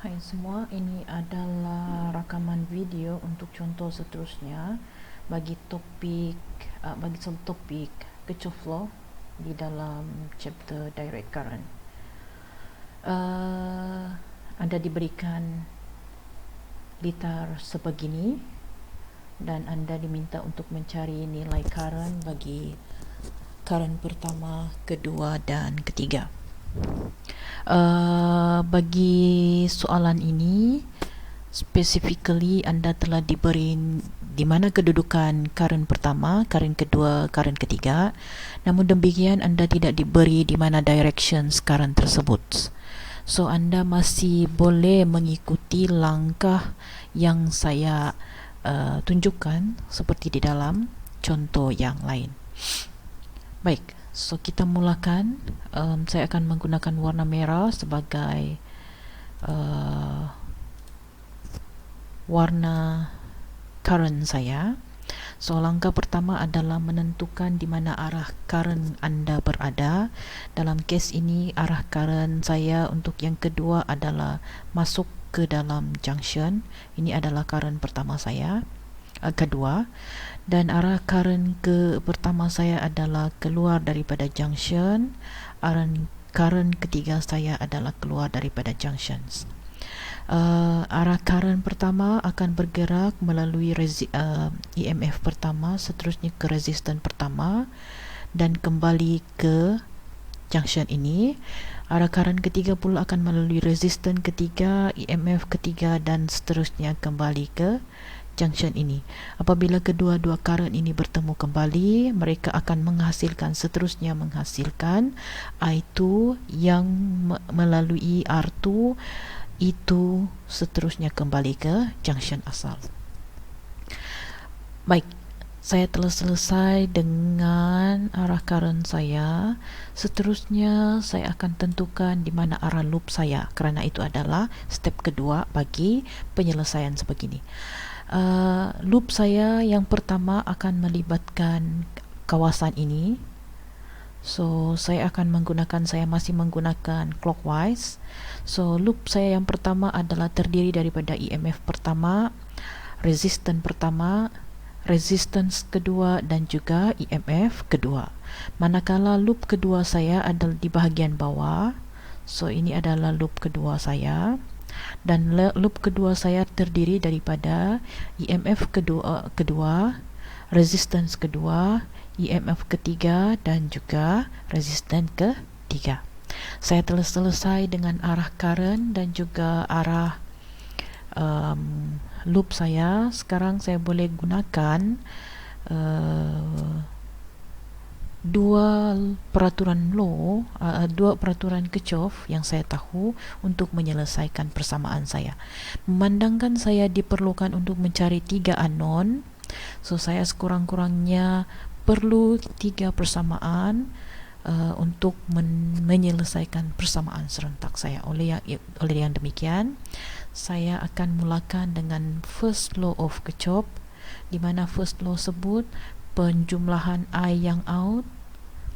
Hai semua, ini adalah rakaman video untuk contoh seterusnya bagi subtopik Kirchhoff Law di dalam chapter Direct Current. Anda diberikan litar sebegini dan anda diminta untuk mencari nilai current bagi current pertama, kedua dan ketiga. Bagi soalan ini, specifically anda telah diberi di mana kedudukan current pertama, current kedua, current ketiga. Namun demikian anda tidak diberi di mana directions current tersebut. So anda masih boleh mengikuti langkah yang saya tunjukkan seperti di dalam contoh yang lain. Baik, so kita mulakan. Saya akan menggunakan warna merah sebagai warna current saya. So langkah pertama adalah menentukan di mana arah current anda berada. Dalam kes ini arah current saya untuk yang kedua adalah masuk ke dalam junction. Ini adalah current pertama saya, kedua, dan arah current ke pertama saya adalah keluar daripada junction. Current ketiga saya adalah keluar daripada junctions. Arah current pertama akan bergerak melalui EMF pertama, seterusnya ke resistan pertama dan kembali ke junction ini. Arah current ketiga pula akan melalui resistan ketiga, EMF ketiga dan seterusnya kembali ke junction ini. Apabila kedua-dua current ini bertemu kembali, mereka akan seterusnya menghasilkan I2 yang melalui R2 itu seterusnya kembali ke junction asal. Baik, saya telah selesai dengan arah current saya. Seterusnya saya akan tentukan di mana arah loop saya, kerana itu adalah step kedua bagi penyelesaian sebegini. Loop saya yang pertama akan melibatkan kawasan ini. So saya masih menggunakan clockwise. So loop saya yang pertama adalah terdiri daripada EMF pertama, resistance pertama, resistance kedua dan juga EMF kedua. Manakala loop kedua saya adalah di bahagian bawah. So ini adalah loop kedua saya. Dan loop kedua saya terdiri daripada EMF kedua, resistance kedua, EMF ketiga dan juga resistance ketiga. Saya telah selesai dengan arah current dan juga arah loop saya. Sekarang saya boleh gunakan dua peraturan Kirchhoff yang saya tahu untuk menyelesaikan persamaan saya. Memandangkan saya diperlukan untuk mencari 3 unknown, so saya sekurang-kurangnya perlu 3 persamaan untuk menyelesaikan persamaan serentak saya. Oleh yang demikian, saya akan mulakan dengan first law of Kirchhoff, di mana first law sebut penjumlahan I yang out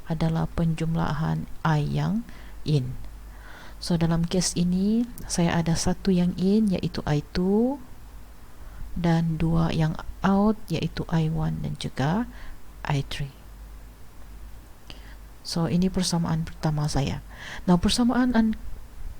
adalah penjumlahan I yang in. So dalam kes ini saya ada satu yang in iaitu I2 dan 2 yang out iaitu I1 dan juga I3. So ini persamaan pertama saya. Nah, persamaan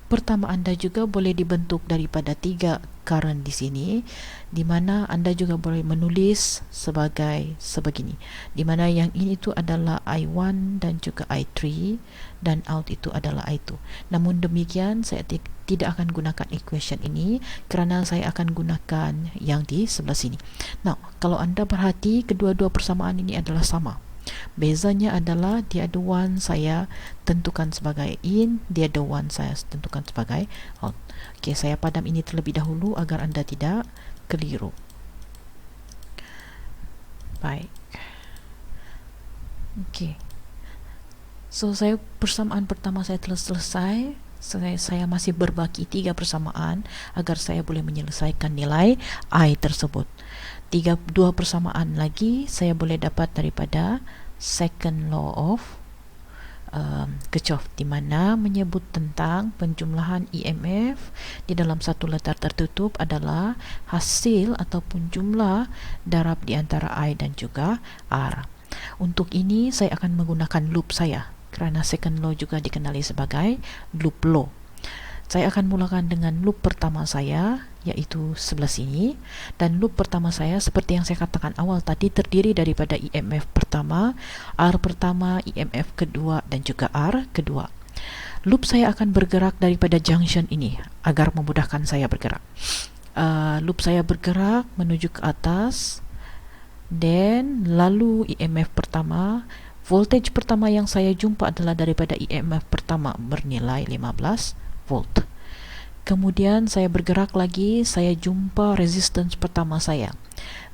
pertama anda juga boleh dibentuk daripada 3 current di sini, di mana anda juga boleh menulis sebegini, di mana yang in itu adalah I1 dan juga I3 dan out itu adalah I2. Namun demikian saya tidak akan gunakan equation ini kerana saya akan gunakan yang di sebelah sini. Nah, kalau anda perhati, kedua-dua persamaan ini adalah sama. Bezanya adalah dia ada one saya tentukan sebagai in, dia ada one saya tentukan sebagai out. Okey, saya padam ini terlebih dahulu agar anda tidak keliru. Baik. Okey. So persamaan pertama saya telah selesai. Saya masih berbaki 3 persamaan agar saya boleh menyelesaikan nilai I tersebut. 2 persamaan lagi saya boleh dapat daripada second law of Kirchhoff, di mana menyebut tentang penjumlahan EMF di dalam satu letar tertutup adalah hasil ataupun jumlah darab di antara I dan juga R. Untuk ini saya akan menggunakan loop saya, kerana second law juga dikenali sebagai loop law. Saya akan mulakan dengan loop pertama saya, iaitu sebelah sini, dan loop pertama saya seperti yang saya katakan awal tadi terdiri daripada EMF pertama, R pertama, EMF kedua dan juga R kedua. Loop saya akan bergerak daripada junction ini agar memudahkan saya bergerak. Loop saya bergerak menuju ke atas, dan lalu EMF pertama, voltage pertama yang saya jumpa adalah daripada EMF pertama bernilai 15 volt. Kemudian saya bergerak lagi, saya jumpa resistance pertama saya.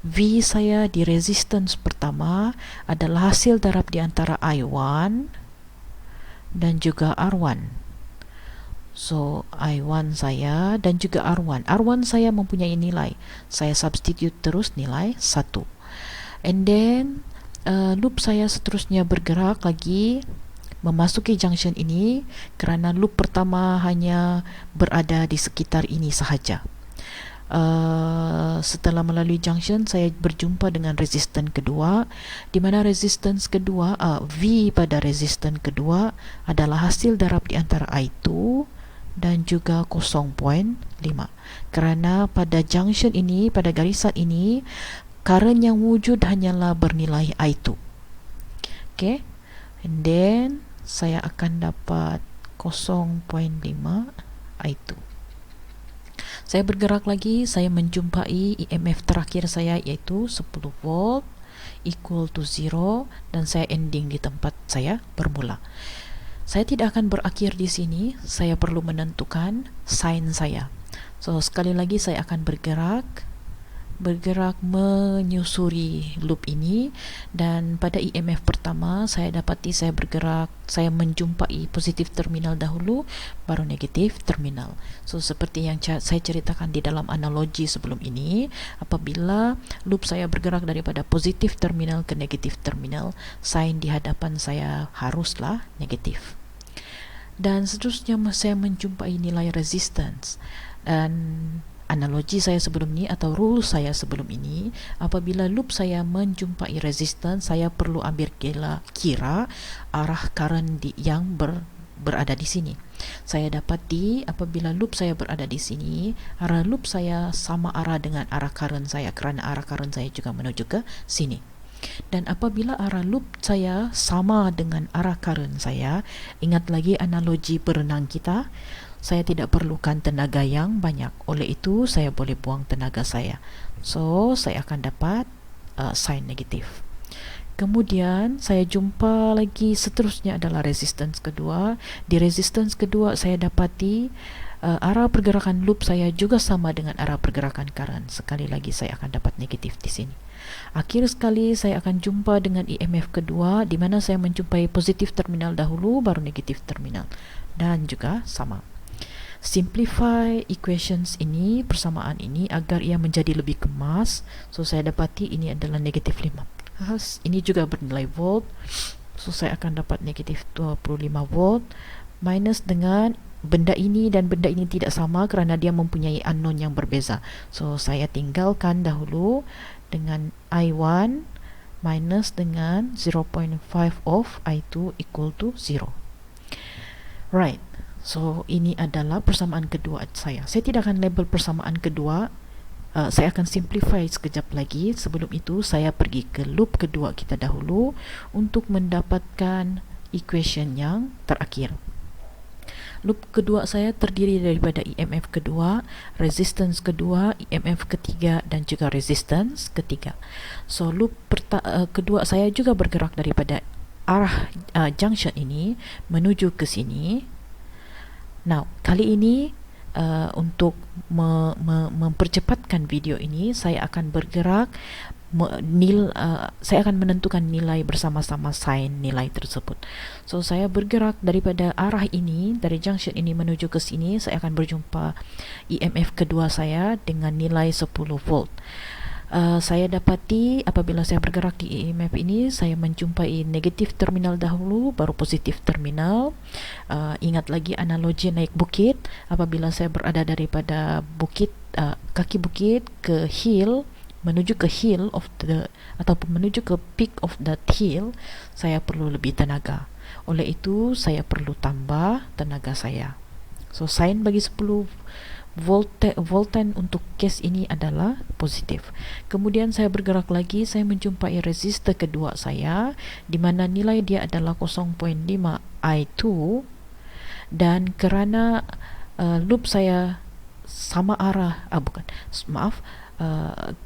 V saya di resistance pertama adalah hasil darab di antara I1 dan juga R1. So I1 saya dan juga R1. R1 saya mempunyai nilai. Saya substitute terus nilai 1. And then loop saya seterusnya bergerak lagi memasuki junction ini, kerana loop pertama hanya berada di sekitar ini sahaja. Setelah melalui junction, saya berjumpa dengan resistan kedua, di mana resistance kedua, V pada resistan kedua adalah hasil darab di antara I2 dan juga 0.5. Kerana pada junction ini, pada garisan ini, current yang wujud hanyalah bernilai I2. Okay, and then saya akan dapat 0.5 I2. Saya bergerak lagi, saya menjumpai EMF terakhir saya iaitu 10 volt equal to 0, dan saya ending di tempat saya bermula. Saya tidak akan berakhir di sini, saya perlu menentukan sign saya. So sekali lagi saya akan bergerak menyusuri loop ini, dan pada EMF pertama saya dapati saya bergerak, saya menjumpai positif terminal dahulu baru negatif terminal. So seperti yang saya ceritakan di dalam analogi sebelum ini, apabila loop saya bergerak daripada positif terminal ke negatif terminal, sign di hadapan saya haruslah negatif. Dan seterusnya saya menjumpai nilai resistance, dan analogi saya sebelum ini atau rule saya sebelum ini, apabila loop saya menjumpai resistance, saya perlu ambil kira arah current yang berada di sini. Saya dapati apabila loop saya berada di sini, arah loop saya sama arah dengan arah current saya, kerana arah current saya juga menuju ke sini. Dan apabila arah loop saya sama dengan arah current saya, ingat lagi analogi berenang kita, saya tidak perlukan tenaga yang banyak. Oleh itu, saya boleh buang tenaga saya. So, saya akan dapat sign negatif. Kemudian, saya jumpa lagi seterusnya adalah resistance kedua. Di resistance kedua, saya dapati arah pergerakan loop saya juga sama dengan arah pergerakan current. Sekali lagi, saya akan dapat negatif di sini. Akhir sekali, saya akan jumpa dengan EMF kedua, di mana saya menjumpai positif terminal dahulu, baru negatif terminal. Dan juga sama. Simplify equations ini, persamaan ini, agar ia menjadi lebih kemas. So saya dapati ini adalah negatif 5. Ini juga bernilai volt. So saya akan dapat negatif 25 volt minus dengan benda ini dan benda ini tidak sama kerana dia mempunyai unknown yang berbeza. So saya tinggalkan dahulu dengan I1 minus dengan 0.5 of I2 equal to 0. Right. So, ini adalah persamaan kedua saya. Saya tidak akan label persamaan kedua. Saya akan simplify sekejap lagi. Sebelum itu, saya pergi ke loop kedua kita dahulu untuk mendapatkan equation yang terakhir. Loop kedua saya terdiri daripada EMF kedua, resistance kedua, EMF ketiga dan juga resistance ketiga. So, loop kedua saya juga bergerak daripada arah junction ini menuju ke sini. Now, kali ini untuk mempercepatkan video ini, saya akan bergerak, saya akan menentukan nilai bersama-sama sign nilai tersebut. So, saya bergerak daripada arah ini, dari junction ini menuju ke sini, saya akan berjumpa EMF kedua saya dengan nilai 10 volt. Saya dapati apabila saya bergerak di EMF ini, saya menjumpai negatif terminal dahulu, baru positif terminal. Ingat lagi analogi naik bukit. Apabila saya berada daripada bukit, kaki bukit ke hill, menuju ke hill of the, ataupun menuju ke peak of that hill, saya perlu lebih tenaga. Oleh itu, saya perlu tambah tenaga saya. So, sign bagi 10 volten untuk kes ini adalah positif. Kemudian saya bergerak lagi, saya menjumpai resistor kedua saya, di mana nilai dia adalah 0.5 I2, dan kerana loop saya sama arah,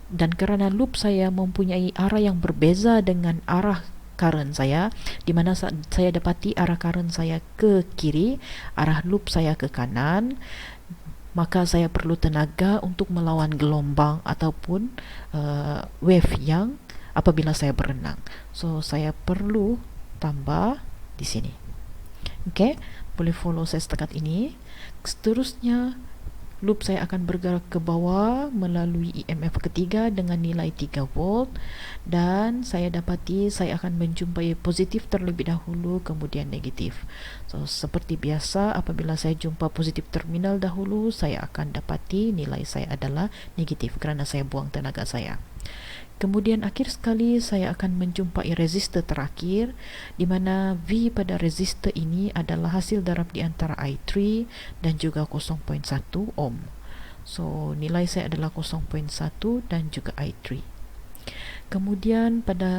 dan kerana loop saya mempunyai arah yang berbeza dengan arah current saya, di mana saya dapati arah current saya ke kiri, arah loop saya ke kanan, maka saya perlu tenaga untuk melawan gelombang ataupun wave yang apabila saya berenang. So, saya perlu tambah di sini. Okay, boleh follow saya setakat ini. Seterusnya, loop saya akan bergerak ke bawah melalui EMF ketiga dengan nilai 3 volt, dan saya dapati saya akan menjumpai positif terlebih dahulu, kemudian negatif. So, seperti biasa, apabila saya jumpa positif terminal dahulu, saya akan dapati nilai saya adalah negatif kerana saya buang tenaga saya. Kemudian akhir sekali saya akan menjumpai resistor terakhir, di mana V pada resistor ini adalah hasil darab di antara I3 dan juga 0.1 ohm. So, nilai saya adalah 0.1 dan juga I3. Kemudian pada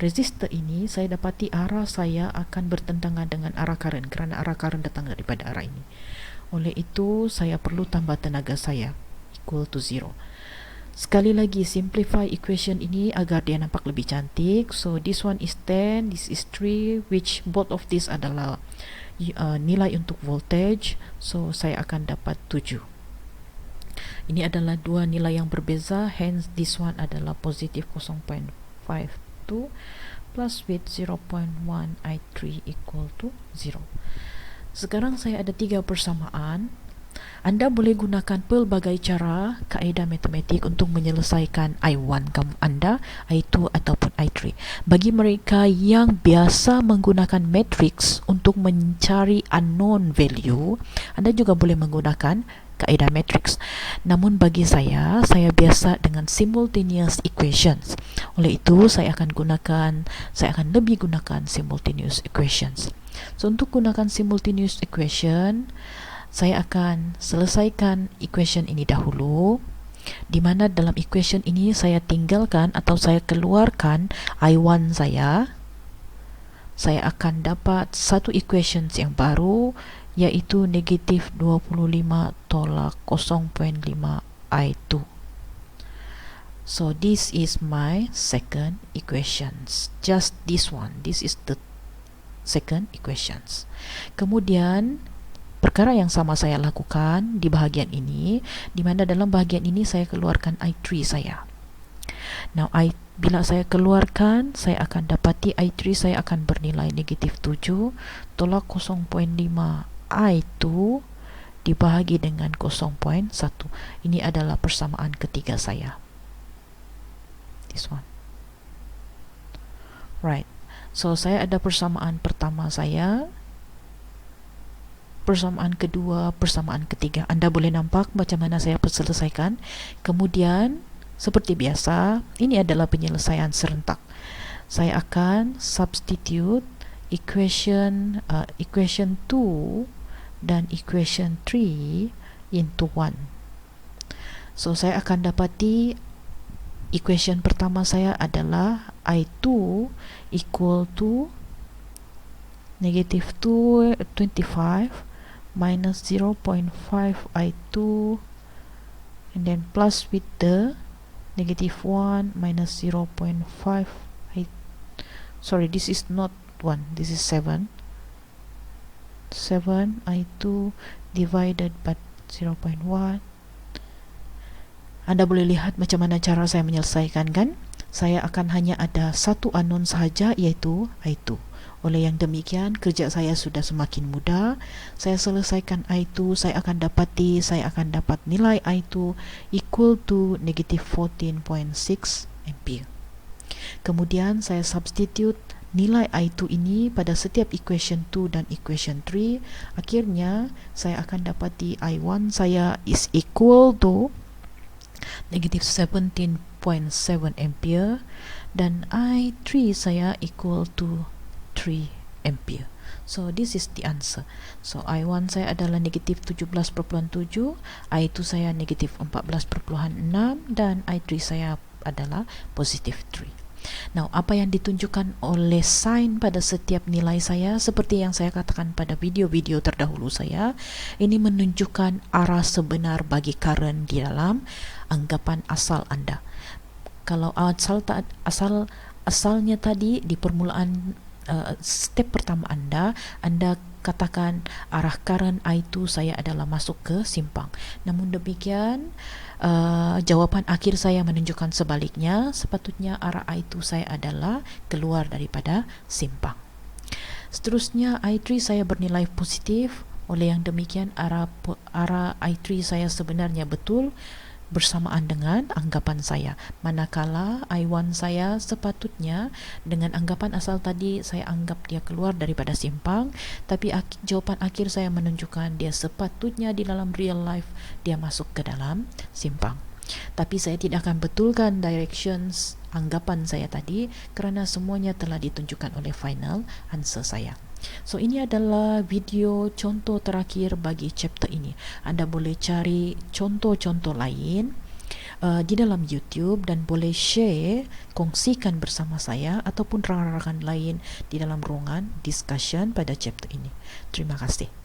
resistor ini saya dapati arah saya akan bertentangan dengan arah current kerana arah current datang daripada arah ini. Oleh itu, saya perlu tambah tenaga saya equal to 0. Sekali lagi, simplify equation ini agar dia nampak lebih cantik. So, this one is 10, this is 3, which both of these adalah nilai untuk voltage. So, saya akan dapat 7. Ini adalah dua nilai yang berbeza, hence this one adalah positif 0.52 plus with 0.1 I3 equal to 0. Sekarang saya ada 3 persamaan. Anda boleh gunakan pelbagai cara kaedah matematik untuk menyelesaikan I1 anda, I2 ataupun I3. Bagi mereka yang biasa menggunakan matrix untuk mencari unknown value, anda juga boleh menggunakan kaedah matrix. Namun bagi saya biasa dengan simultaneous equations. Oleh itu, saya akan lebih gunakan simultaneous equations. So, untuk gunakan simultaneous equation, saya akan selesaikan equation ini dahulu, di mana dalam equation ini saya tinggalkan atau saya keluarkan I1 saya. Saya akan dapat satu equation yang baru, yaitu negatif 25 tolak 0.5 I2. So, this is my second equations. Just this one. This is the second equations. Kemudian, perkara yang sama saya lakukan di bahagian ini, di mana dalam bahagian ini saya keluarkan I3 saya. Now, bila saya keluarkan, saya akan dapati I3 saya akan bernilai negatif 7 tolak 0.5 I2 dibahagi dengan 0.1. Ini adalah persamaan ketiga saya. This one. Right. So, saya ada persamaan pertama saya, persamaan kedua, persamaan ketiga. Anda boleh nampak macam mana saya selesaikan. Kemudian, seperti biasa, ini adalah penyelesaian serentak. Saya akan substitute equation 2 dan equation 3 into 1. So, saya akan dapati equation pertama saya adalah I2 equal to negative 25 minus 0.5 I2, and then plus with the negative 1 minus 0.5 I, sorry, this is not 1, this is 7 I2 divided by 0.1. Anda boleh lihat macam mana cara saya menyelesaikan, kan? saya akan hanya ada satu unknown sahaja, iaitu I2. Oleh yang demikian, kerja saya sudah semakin mudah. Saya selesaikan I2, saya akan dapat nilai I2 equal to negative 14.6 ampere. Kemudian saya substitute nilai I2 ini pada setiap equation 2 dan equation 3. Akhirnya saya akan dapati I1 saya is equal to negative 17.7 ampere dan I3 saya equal to 3 ampere. So this is the answer. So I1 saya adalah negatif 17.7, I2 saya negatif 14.6 dan I3 saya adalah positif 3. Now, apa yang ditunjukkan oleh sign pada setiap nilai saya, seperti yang saya katakan pada video-video terdahulu saya, ini menunjukkan arah sebenar bagi current di dalam anggapan asal anda. Kalau asalnya tadi di permulaan step pertama anda katakan arah current I2 saya adalah masuk ke simpang. Namun demikian, jawapan akhir saya menunjukkan sebaliknya. Sepatutnya arah I2 saya adalah keluar daripada simpang. Seterusnya, I3 saya bernilai positif. Oleh yang demikian, arah I3 saya sebenarnya betul bersamaan dengan anggapan saya. Manakala I1 saya sepatutnya dengan anggapan asal tadi saya anggap dia keluar daripada simpang, tapi jawapan akhir saya menunjukkan dia sepatutnya di dalam real life dia masuk ke dalam simpang. Tapi saya tidak akan betulkan directions anggapan saya tadi kerana semuanya telah ditunjukkan oleh final answer saya. So ini adalah video contoh terakhir bagi chapter ini. Anda boleh cari contoh-contoh lain di dalam YouTube dan boleh share, kongsikan bersama saya ataupun rakan-rakan lain di dalam ruangan discussion pada chapter ini. Terima kasih.